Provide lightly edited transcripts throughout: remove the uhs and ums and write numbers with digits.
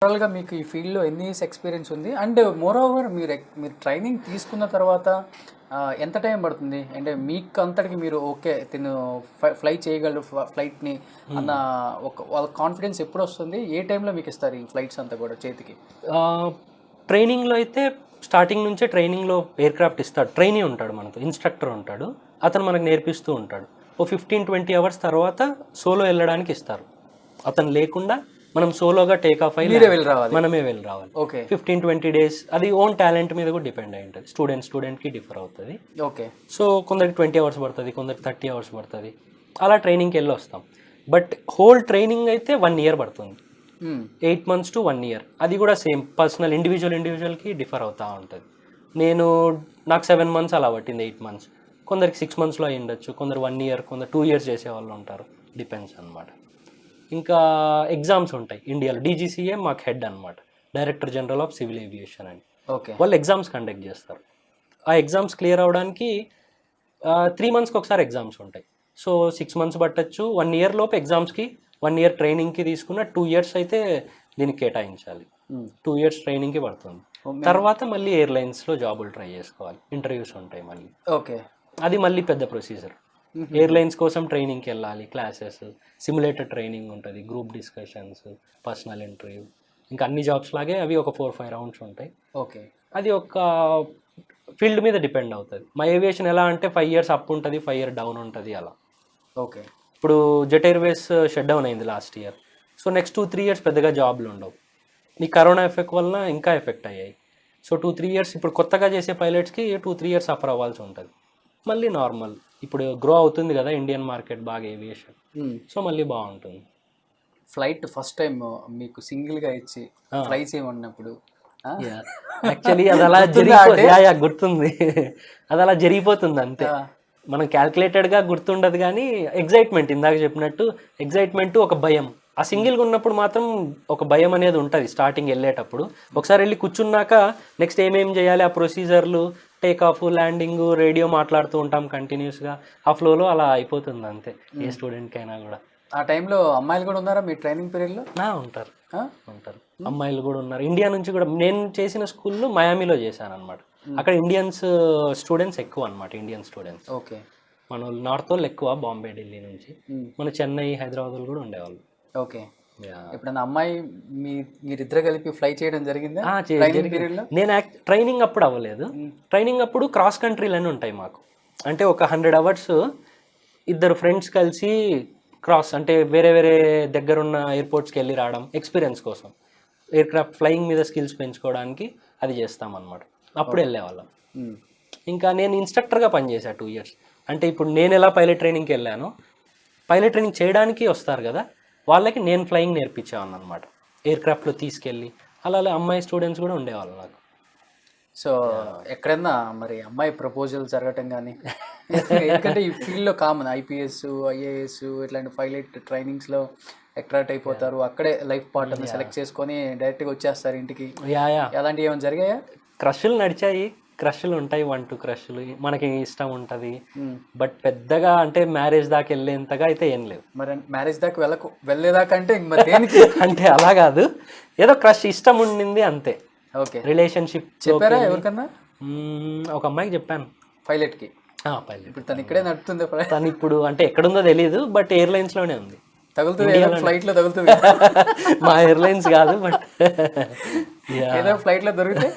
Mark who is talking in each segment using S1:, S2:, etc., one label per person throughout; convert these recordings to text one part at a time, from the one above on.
S1: ఓవరాల్గా మీకు ఈ ఫీల్డ్లో ఎన్ని ఇయర్స్ ఎక్స్పీరియన్స్ ఉంది? అండ్ మోర్ ఓవర్ మీరు ట్రైనింగ్ తీసుకున్న తర్వాత ఎంత టైం పడుతుంది? అంటే మీకు అంతటికి మీరు ఓకే తిను ఫ్లై చేయగలరు ఫ్లైట్ని అన్న వాళ్ళ కాన్ఫిడెన్స్ ఎప్పుడు వస్తుంది? ఏ టైంలో మీకు ఇస్తారు ఈ ఫ్లైట్స్ అంతా కూడా చేతికి?
S2: ట్రైనింగ్లో అయితే స్టార్టింగ్ నుంచే ట్రైనింగ్లో ఎయిర్ క్రాఫ్ట్ ఇస్తాడు. ట్రైనీ ఉంటాడు మనతో, ఇన్స్ట్రక్టర్ ఉంటాడు, అతను మనకు నేర్పిస్తూ ఉంటాడు. ఓ 15-20 అవర్స్ తర్వాత సోలో వెళ్ళడానికి ఇస్తారు. అతను లేకుండా మనం సోలోగా టేక్ ఆఫ్ అయ్యి మనమే వెళ్ళి రావాలి.
S1: ఓకే.
S2: 15-20 డేస్ అది ఓన్ టాలెంట్ మీద కూడా డిపెండ్ అయి ఉంటుంది. స్టూడెంట్కి డిఫర్ అవుతుంది.
S1: ఓకే.
S2: సో కొందరికి 20 అవర్స్ పడుతుంది, కొందరికి 30 అవర్స్ పడుతుంది. అలా ట్రైనింగ్కి వెళ్ళి వస్తాం. బట్ హోల్ ట్రైనింగ్ అయితే 1 year పడుతుంది. 8 months to 1 year. అది కూడా సేమ్ పర్సనల్ ఇండివిజువల్కి డిఫర్ అవుతూ ఉంటుంది. నాకు 7 months అలా పట్టింది, 8 months. కొందరికి 6 monthsలో అయి ఉండొచ్చు, కొందరు 1 year, కొందరు 2 years చేసే వాళ్ళు ఉంటారు. డిపెండ్స్ అనమాట. ఇంకా ఎగ్జామ్స్ ఉంటాయి ఇండియాలో. DGCA మాకు హెడ్ అనమాట, director general of civil aviation అని.
S1: ఓకే.
S2: వాళ్ళు ఎగ్జామ్స్ కండక్ట్ చేస్తారు. ఆ ఎగ్జామ్స్ క్లియర్ అవ్వడానికి 3 monthsకి ఒకసారి ఎగ్జామ్స్ ఉంటాయి. సో 6 months పట్టచ్చు. 1 year లోపు ఎగ్జామ్స్కి, 1 year ట్రైనింగ్కి తీసుకున్న 2 years అయితే దీనికి కేటాయించాలి. 2 years ట్రైనింగ్కి పడుతుంది. తర్వాత మళ్ళీ ఎయిర్లైన్స్లో జాబులు ట్రై చేసుకోవాలి. ఇంటర్వ్యూస్ ఉంటాయి మళ్ళీ.
S1: ఓకే.
S2: అది మళ్ళీ పెద్ద ప్రొసీజర్. ఎయిర్లైన్స్ కోసం ట్రైనింగ్కి వెళ్ళాలి, క్లాసెస్, సిమ్యులేటర్ ట్రైనింగ్ ఉంటుంది, గ్రూప్ డిస్కషన్స్, పర్సనల్ ఇంటర్వ్యూ. ఇంకా అన్ని జాబ్స్ లాగే అవి ఒక 4-5 rounds ఉంటాయి.
S1: ఓకే.
S2: అది ఒక ఫీల్డ్ మీద డిపెండ్ అవుతుంది. మా ఏవియేషన్ ఎలా అంటే 5 years అప్ ఉంటుంది, 5 years డౌన్ ఉంటుంది అలా.
S1: ఓకే.
S2: ఇప్పుడు జెట్ ఎయిర్వేస్ షట్ డౌన్ అయింది last year. So next 2-3 years పెద్దగా జాబ్లు ఉండవు. ఈ కరోనా ఎఫెక్ట్ వలన ఇంకా ఎఫెక్ట్ అయ్యాయి. సో 2-3 years ఇప్పుడు కొత్తగా చేసే పైలట్స్కి 2-3 years సఫర్ అవ్వాల్సి ఉంటుంది. మళ్ళీ నార్మల్. ఇప్పుడు గ్రో అవుతుంది కదా ఇండియన్ మార్కెట్ బాగా ఏవియేషన్. సో మళ్ళీ బాగుంటుంది.
S1: ఫ్లైట్ ఫస్ట్ టైం మీకు సింగిల్గా ఇచ్చి ఫ్లై చేయమన్నప్పుడు
S2: యాక్చువల్లీ అది అలా గుర్తుంది. అది అలా జరిగిపోతుంది అంతే. మనం క్యాల్కులేటెడ్గా గుర్తుండదు కానీ ఎగ్జైట్మెంట్, ఇందాక చెప్పినట్టు ఎగ్జైట్మెంట్, ఒక భయం. ఆ సింగిల్గా ఉన్నప్పుడు మాత్రం ఒక భయం అనేది ఉంటుంది స్టార్టింగ్ వెళ్ళేటప్పుడు. ఒకసారి వెళ్ళి కూర్చున్నాక నెక్స్ట్ ఏమేమి చేయాలి, ఆ ప్రొసీజర్లు, టేక్ ఆఫ్, ల్యాండింగ్, రేడియో మాట్లాడుతూ ఉంటాం కంటిన్యూస్గా. ఆ ఫ్లోలో అలా అయిపోతుంది అంతే ఏ స్టూడెంట్కి అయినా కూడా.
S1: ఆ టైంలో అమ్మాయిలు కూడా ఉన్నారా మీ ట్రైనింగ్ పీరియడ్లో?
S2: ఉంటారు అమ్మాయిలు కూడా ఉన్నారు. ఇండియా నుంచి కూడా. నేను చేసిన స్కూల్లో మయామిలో చేశాను అనమాట. అక్కడ ఇండియన్స్ స్టూడెంట్స్ ఎక్కువ అనమాట. Indian students.
S1: ఓకే.
S2: మన వాళ్ళు నార్త్ వాళ్ళు ఎక్కువ, బాంబే, ఢిల్లీ నుంచి. మన చెన్నై, హైదరాబాద్ వాళ్ళు కూడా ఉండేవాళ్ళు.
S1: ఓకే. ఎప్పుడన్నా అమ్మాయి మీరిద్దరు కలిపి ఫ్లై చేయడం జరిగిందా?
S2: నేను ట్రైనింగ్ అప్పుడు అవ్వలేదు. ట్రైనింగ్ అప్పుడు క్రాస్ కంట్రీలన్నీ ఉంటాయి మాకు. అంటే ఒక 100 hours ఇద్దరు ఫ్రెండ్స్ కలిసి క్రాస్, అంటే వేరే వేరే దగ్గరున్న ఎయిర్పోర్ట్స్కి వెళ్ళి రావడం, ఎక్స్పీరియన్స్ కోసం, ఎయిర్ క్రాఫ్ట్ ఫ్లయింగ్ మీద స్కిల్స్ పెంచుకోవడానికి అది చేస్తామన్నమాట. అప్పుడు వెళ్ళేవాళ్ళం. ఇంకా నేను ఇన్స్ట్రక్టర్గా పనిచేశాను 2 years. అంటే ఇప్పుడు నేను ఎలా పైలట్ ట్రైనింగ్కి వెళ్ళానో, పైలట్ ట్రైనింగ్ చేయడానికి వస్తారు కదా వాళ్ళకి నేను ఫ్లయింగ్ నేర్పించేవాను అనమాట, ఎయిర్ క్రాఫ్ట్లో తీసుకెళ్ళి. అలా అమ్మాయి స్టూడెంట్స్ కూడా ఉండేవాళ్ళు నాకు.
S1: సో ఎక్కడన్నా మరి అమ్మాయి ప్రపోజల్ జరగటం కానీ, ఎందుకంటే ఈ ఫీల్డ్లో కామన్ IPS, IAS ఇట్లాంటి పైలట్ ట్రైనింగ్స్లో అట్రాక్ట్ అయిపోతారు, అక్కడే లైఫ్ పార్ట్నర్ని సెలెక్ట్ చేసుకొని డైరెక్ట్గా వచ్చేస్తారు ఇంటికి. అలాంటివి ఏమైనా జరిగాయా?
S2: క్రష్లు నడిచాయి, క్రష్లు ఉంటాయి, 1-2 క్రష్లు మనకి ఇష్టం ఉంటుంది. బట్ పెద్దగా అంటే మ్యారేజ్ దాకా వెళ్ళేంతగా అయితే ఏం లేవు. మరి
S1: మ్యారేజ్ దాకా వెళ్ళేదాకా అంటే దేనికి
S2: అంటే అలా కాదు, ఏదో క్రష్ ఇష్టం ఉండింది అంతే.
S1: ఓకే.
S2: రిలేషన్షిప్
S1: చెప్పారా ఎవరికన్నా?
S2: ఒక అమ్మాయికి చెప్పాను,
S1: పైలట్కి.
S2: పైలట్.
S1: ఇప్పుడు తను ఇక్కడే నడుతుంది.
S2: తను ఇప్పుడు అంటే ఎక్కడుందో తెలియదు, బట్ ఎయిర్లైన్స్లోనే ఉంది.
S1: తగులుతుంది, ఫ్లైట్లో తగులుతుంది.
S2: మా ఎయిర్లైన్స్ కాదు, బట్
S1: ఏదో ఫ్లైట్లో దొరికితే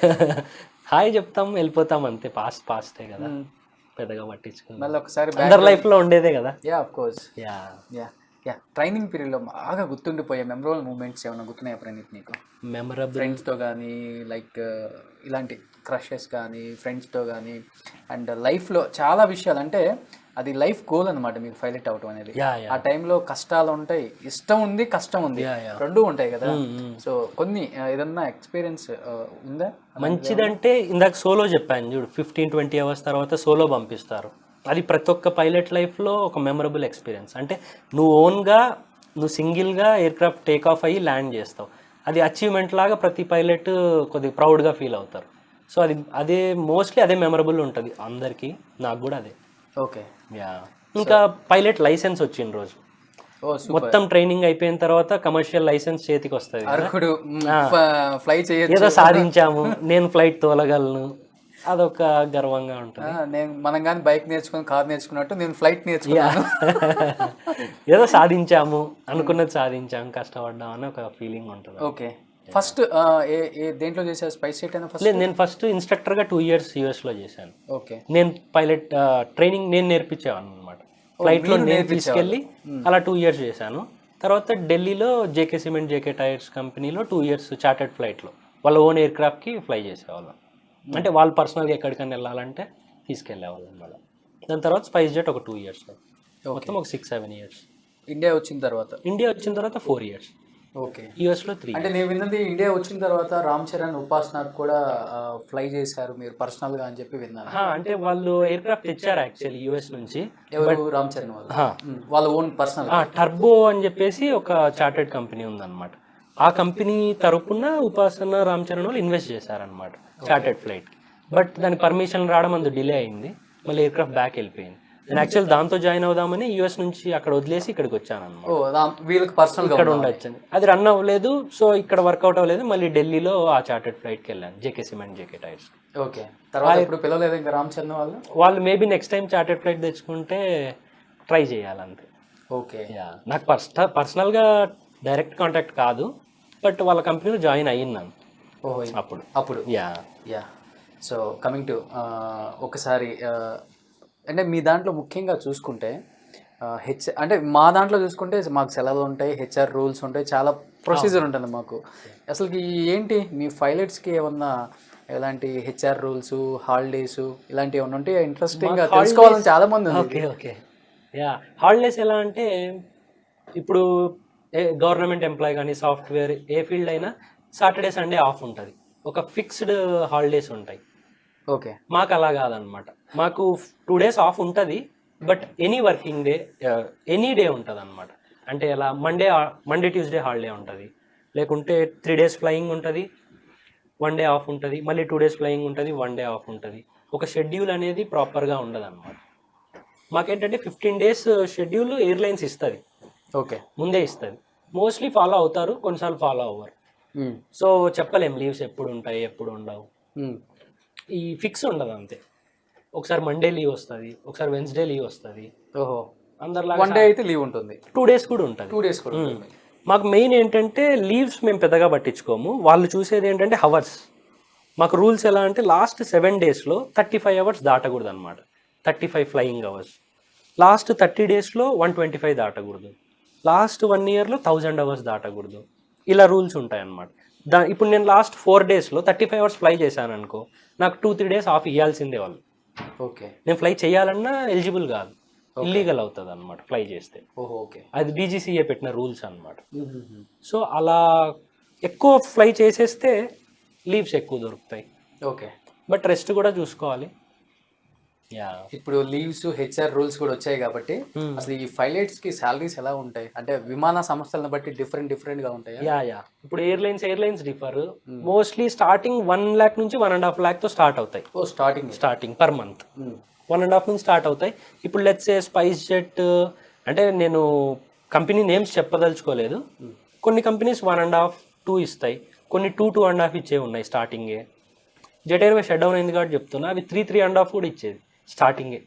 S2: హాయ్ చెప్తాం, వెళ్ళిపోతాం అంతే. పాస్టే కదా, పెద్దగా పట్టించుకుంది.
S1: మళ్ళీ ఒకసారి
S2: అందరి లైఫ్లో ఉండేదే కదా.
S1: Of course. ట్రైనింగ్ పీరియడ్లో బాగా గుర్తుండిపోయే మెమరబుల్ మూమెంట్స్ ఏమైనా గుర్తున్నాయి ఎప్పుడైనా నీకు?
S2: మెమరబుల్
S1: ఫ్రెండ్స్తో కానీ, లైక్ ఇలాంటి క్రషెస్ కానీ, ఫ్రెండ్స్తో కానీ, అండ్ లైఫ్లో చాలా విషయాలు. అంటే అది లైఫ్ గోల్ అనమాట మీకు పైలట్ అవటం అనేది. ఆ టైంలో కష్టాలు ఉంటాయి, ఇష్టం ఉంది, కష్టం ఉంది, రెండూ ఉంటాయి కదా. సో కొన్ని ఏదన్నా ఎక్స్పీరియన్స్ ఉందా
S2: మంచిదంటే? ఇందాక సోలో చెప్పాను చూడు, 15-20 hours తర్వాత సోలో పంపిస్తారు. అది ప్రతి ఒక్క పైలట్ లైఫ్లో ఒక మెమరబుల్ ఎక్స్పీరియన్స్. అంటే నువ్వు ఓన్గా, నువ్వు సింగిల్గా ఎయిర్ క్రాఫ్ట్ టేక్ ఆఫ్ అయ్యి ల్యాండ్ చేస్తావు. అది అచీవ్మెంట్ లాగా ప్రతి పైలట్ కొద్దిగా ప్రౌడ్గా ఫీల్ అవుతారు. సో అదే మోస్ట్లీ అదే మెమరబుల్ ఉంటుంది అందరికీ, నాకు కూడా అదే.
S1: ఓకే.
S2: ఇంకా పైలట్ లైసెన్స్ వచ్చిన రోజు మొత్తం ట్రైనింగ్ అయిపోయిన తర్వాత కమర్షియల్ లైసెన్స్ చేతికి వస్తుంది.
S1: అరకుడు ఫ్లై చేయొచ్చు,
S2: ఏదో సాధించాము, నేను ఫ్లైట్ తోలగలను, అదొక గర్వంగా ఉంటుంది.
S1: నేను మనం కానీ బైక్ నేర్చుకుని కార్ నేర్చుకున్నట్టు నేను ఫ్లైట్ నేర్చుకున్నాను.
S2: ఏదో సాధించాము, అనుకున్నది సాధించాము, కష్టపడ్డాం అని ఒక ఫీలింగ్ ఉంటుంది.
S1: ఓకే, ఫస్ట్ దేంట్లో చేశారు స్పైస్ జెట్ అయినా? ఫస్ట్
S2: లేదు, నేను ఫస్ట్ ఇన్స్ట్రక్టర్గా 2 years యూఎస్లో చేశాను.
S1: ఓకే,
S2: నేను పైలట్ ట్రైనింగ్ నేను నేర్పించేవాను అనమాట. ఫ్లైట్లో నేను తీసుకెళ్ళి అలా 2 years చేశాను. తర్వాత ఢిల్లీలో జేకే సిమెంట్, జేకే టైర్స్ కంపెనీలో 2 years చార్టర్డ్ ఫ్లైట్లో వాళ్ళ ఓన్ ఎయిర్ క్రాఫ్ట్కి ఫ్లై చేసేవాళ్ళం. అంటే వాళ్ళు పర్సనల్గా ఎక్కడికైనా వెళ్ళాలంటే తీసుకెళ్ళేవాళ్ళం అనమాట. దాని తర్వాత స్పైస్ జెట్ ఒక 2 years, మొత్తం ఒక 6-7 years.
S1: ఇండియా వచ్చిన తర్వాత 4 years.
S2: ఓకే, యూఎస్లో 3.
S1: అంటే నేను విన్నది ఇండియా వచ్చిన తర్వాత రామ్ చరణ్, ఉపాసనాథ్ కూడా ఫ్లై చేశారు మీరు పర్సనల్గా అని చెప్పి విన్నాను.
S2: అంటే వాళ్ళు ఎయిర్ క్రాఫ్ట్ తెచ్చారు యాక్చువల్లీ యూఎస్ నుంచి.
S1: ఎవరు? రామ్ చరణ్ వాళ్ళ ఓన్ పర్సనల్
S2: టర్బో అని చెప్పేసి ఒక చార్టెడ్ కంపెనీ ఉందన్నమాట. ఆ కంపెనీ తరపున ఉపాసన, రామ్ చరణ్ వాళ్ళు ఇన్వెస్ట్ చేశారనమాట చార్టెడ్ ఫ్లైట్. బట్ దాని పర్మిషన్ రావడం అందు డిలే అయింది, మళ్ళీ ఎయిర్ క్రాఫ్ట్ బ్యాక్ వెళ్ళిపోయింది. నేను యాక్చువల్ దాంతో జాయిన్ అవుదామని యూఎస్ నుంచి అక్కడ వదిలేసి ఇక్కడికి వచ్చాను అనమాట.
S1: వీళ్ళకి పర్సనల్
S2: ఇక్కడ ఉండొచ్చు, అది రన్ అవ్వలేదు, సో ఇక్కడ వర్కౌట్ అవ్వలేదు. మళ్ళీ ఢిల్లీలో ఆ చార్టెడ్ ఫ్లైట్కి వెళ్ళాను, JK cement, JK tyres.
S1: Okay, తర్వాత ఇప్పుడు పిలవలేదు ఇంకా రామ్ చరణ్
S2: వాళ్ళు maybe next time chartered flight తెచ్చుకుంటే ట్రై చేయాలంతే.
S1: ఓకే,
S2: నాకు పర్సనల్గా డైరెక్ట్ కాంటాక్ట్ కాదు, బట్ వాళ్ళ కంపెనీలో జాయిన్ అయ్యిందాను అప్పుడు. యా
S1: సో కమింగ్ టు ఒకసారి అంటే మీ దాంట్లో ముఖ్యంగా చూసుకుంటే అంటే మా దాంట్లో చూసుకుంటే మాకు సెలవులు ఉంటాయి, హెచ్ఆర్ రూల్స్ ఉంటాయి, చాలా ప్రొసీజర్ ఉంటుంది మాకు. అసలుకి ఏంటి మీ పైలట్స్కి ఏమన్నా ఎలాంటి హెచ్ఆర్ రూల్స్, హాలిడేస్ ఇలాంటివి ఏమన్నా ఉంటే ఇంట్రెస్టింగ్గా తెలుసుకోవాలని చాలా మంది ఉంది.
S2: ఓకే, యా, హాలిడేస్ ఎలా అంటే ఇప్పుడు గవర్నమెంట్ ఎంప్లాయ్ కానీ సాఫ్ట్వేర్ ఏ ఫీల్డ్ అయినా సాటర్డే సండే ఆఫ్ ఉంటుంది, ఒక ఫిక్స్డ్ హాలిడేస్ ఉంటాయి.
S1: ఓకే, మాకు
S2: అలా కాదనమాట. మాకు 2 days ఆఫ్ ఉంటుంది, but any working day, any day ఉంటుంది అనమాట. అంటే ఎలా మండే ట్యూస్డే హాలిడే ఉంటుంది, లేకుంటే 3 days ఫ్లయింగ్ ఉంటుంది, 1 day ఆఫ్ ఉంటుంది, మళ్ళీ 2 days ఫ్లయింగ్ ఉంటుంది, 1 day ఆఫ్ ఉంటుంది. ఒక షెడ్యూల్ అనేది ప్రాపర్గా ఉండదు అనమాట. మాకేంటంటే 15 days షెడ్యూల్ ఎయిర్లైన్స్ ఇస్తుంది.
S1: ఓకే,
S2: ముందే ఇస్తుంది. మోస్ట్లీ ఫాలో అవుతారు, కొన్నిసార్లు ఫాలో అవ్వరు. సో చెప్పలేం లీవ్స్ ఎప్పుడు ఉంటాయి, ఎప్పుడు ఉండవు. ఈ ఫిక్స్ ఉండదు అంతే. ఒకసారి మండే లీవ్ వస్తుంది, ఒకసారి వెన్స్డే లీవ్ వస్తుంది.
S1: ఓహో,
S2: అందరిలా
S1: 1 day అయితే లీవ్ ఉంటుంది,
S2: 2 days కూడా ఉంటుంది.
S1: 2 days కూడా ఉంటుంది.
S2: మాకు మెయిన్ ఏంటంటే లీవ్స్ మేము పెద్దగా పట్టించుకోము, వాళ్ళు చూసేది ఏంటంటే హవర్స్. మాకు రూల్స్ ఎలా అంటే లాస్ట్ 7 daysలో 35 hours దాటకూడదు అనమాట, 35 ఫ్లయింగ్ అవర్స్. లాస్ట్ 30 daysలో 125 దాటకూడదు. లాస్ట్ 1 yearలో 1000 hours దాటకూడదు. ఇలా రూల్స్ ఉంటాయన్నమాట. ఇప్పుడు నేను లాస్ట్ 4 daysలో 35 hours ఫ్లై చేశాను అనుకో, నాకు 2-3 days ఆఫ్ ఇవ్వాల్సిందే వాళ్ళు.
S1: ఓకే,
S2: నేను ఫ్లై చేయాలన్నా ఎలిజిబుల్ కాదు, ఇల్లీగల్ అవుతుంది అనమాట ఫ్లై చేస్తే.
S1: ఓకే,
S2: అది డీజీసీఏ పెట్టిన రూల్స్ అనమాట. సో అలా ఎక్కువ ఫ్లై చేసేస్తే లీవ్స్ ఎక్కువ దొరుకుతాయి.
S1: ఓకే,
S2: బట్ రెస్ట్ కూడా చూసుకోవాలి.
S1: ఇప్పుడు లీవ్స్, హెచ్ఆర్ రూల్స్ కూడా వచ్చాయి కాబట్టి అసలు ఈ పైలట్స్ కి సాలరీస్ ఎలా ఉంటాయి? అంటే విమాన సంస్థలను బట్టి డిఫరెంట్ గా ఉంటాయి.
S2: ఇప్పుడు airlines differ. Mostly starting 1 lakh నుంచి 1.5 lakh తో స్టార్ట్ అవుతాయి. స్టార్టింగ్ పర్ మంత్ 1.5 నుంచి స్టార్ట్ అవుతాయి. ఇప్పుడు లెట్స్ సే స్పైస్ జెట్, అంటే నేను కంపెనీ నేమ్స్ చెప్పదలుచుకోలేదు. కొన్ని కంపెనీస్ 1.5, 2 ఇస్తాయి, కొన్ని 2.5 ఇచ్చే ఉన్నాయి స్టార్టింగే. జెట్ ఎయిర్వేస్ షట్ డౌన్ అయింది కాబట్టి చెప్తున్నా, అవి 3.5 కూడా ఇచ్చేది స్టార్టింగే.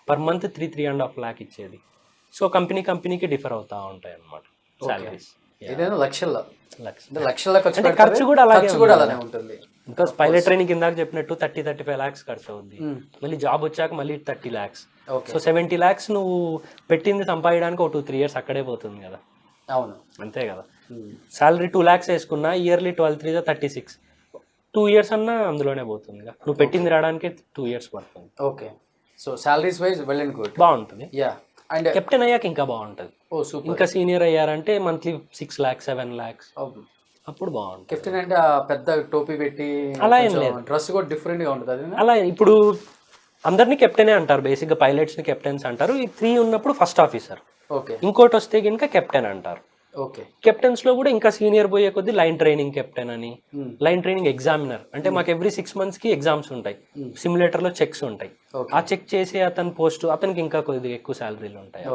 S2: పర్ మంత్ 3.5 lakh ఇచ్చేది. సో కంపెనీకి డిఫర్ అవుతా ఉంటాయి అన్నమాట సాలరీస్. ఖర్చు కూడా అలాగే ఉంటుంది. బికాస్ పైలట్ ట్రైనింగ్ కిందాక చెప్పినట్టు 30-35 lakhs ఖర్చు అవుద్ది. మళ్ళీ జాబ్ వచ్చాక మళ్ళీ 30 lakhs. సో 70 lakhs నువ్వు పెట్టింది సంపాదించడానికి ఒక 2-3 years అక్కడే పోతుంది కదా.
S1: అవును,
S2: అంతే కదా. సాలరీ 2 lakhs వేసుకున్నా, ఇయర్లీ 12-3 36, 2 years అన్నా అందులోనే పోతుంది. నువ్వు పెట్టింది రావడానికి 2 years పడుతుంది.
S1: Okay, so salaries wise well and good,
S2: బాగుంటుంది. అండ్ కెప్టెన్ అయ్యాక ఇంకా బాగుంటుంది. ఇంకా సీనియర్ అయ్యారంటే మంత్లీ 6 lakhs 7 lakhs అప్పుడు బాగుంటుంది.
S1: కెప్టెన్ అంటే పెద్ద టోపీ పెట్టి
S2: అలా ఏం లేదు,
S1: డ్రెస్ కూడా డిఫరెంట్ గా ఉంటుంది.
S2: అలా ఇప్పుడు అందరినీ కెప్టెనే అంటారు, బేసిక్గా పైలట్స్ ని కెప్టెన్స్ అంటారు. ఈ 3 ఉన్నప్పుడు ఫస్ట్ ఆఫీసర్, ఇంకోటి వస్తే కనుక కెప్టెన్ అంటారు. కెప్టెన్స్ లో కూడా ఇంకా సీనియర్ పోయే కొద్ది లైన్ ట్రైనింగ్ కెప్టెన్ అని, లైన్ ట్రైనింగ్ ఎగ్జామినర్. అంటే మాకు ఎవ్రీ 6 months కి ఎగ్జామ్స్ ఉంటాయి, సిమ్యులేటర్ లో చెక్స్ ఉంటాయి. ఆ చెక్ చేసి అతని పోస్ట్, అతనికి ఇంకా కొద్దిగా ఎక్కువ శాలరీలు ఉంటాయి.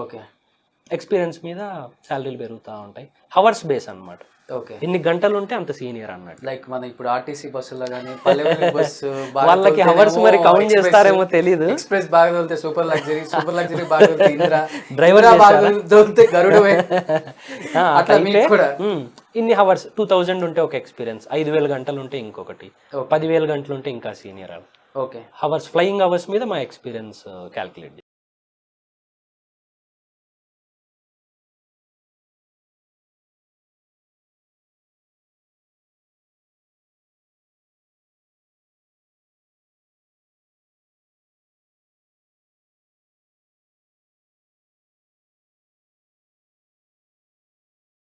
S2: ఎక్స్పీరియన్స్ మీద శాలరీలు పెరుగుతూ ఉంటాయి. హవర్స్ బేస్ అన్నమాట.
S1: ఓకే.
S2: ఎన్ని గంటలు ఉంటే అంత సీనియర్ అన్నట్టు.
S1: లైక్ మన ఇప్పుడు ఆర్టీసీ బస్సులో కానీ పల్లె బస్సు
S2: వాళ్ళకి హవర్స్ మరి కౌంట్ చేస్తారేమో తెలియదు.
S1: ఎక్స్ప్రెస్ బాగా తోలితే సూపర్ లగ్జరీ బాగా తోలితే ఇంద్ర,
S2: డ్రైవర్
S1: బాగా తోలితే గరుడమే. అట్లా మీకు కూడా
S2: ఇన్ని హవర్స్ 2000 ఉంటే ఒక ఎక్స్పీరియన్స్, 5000 గంటలు ఉంటే ఇంకొకటి, 10,000 గంటలు ఉంటే ఇంకా senior.
S1: Okay.
S2: Hours flying hours మీద మా ఎక్స్పీరియన్స్ క్యాల్కులేట్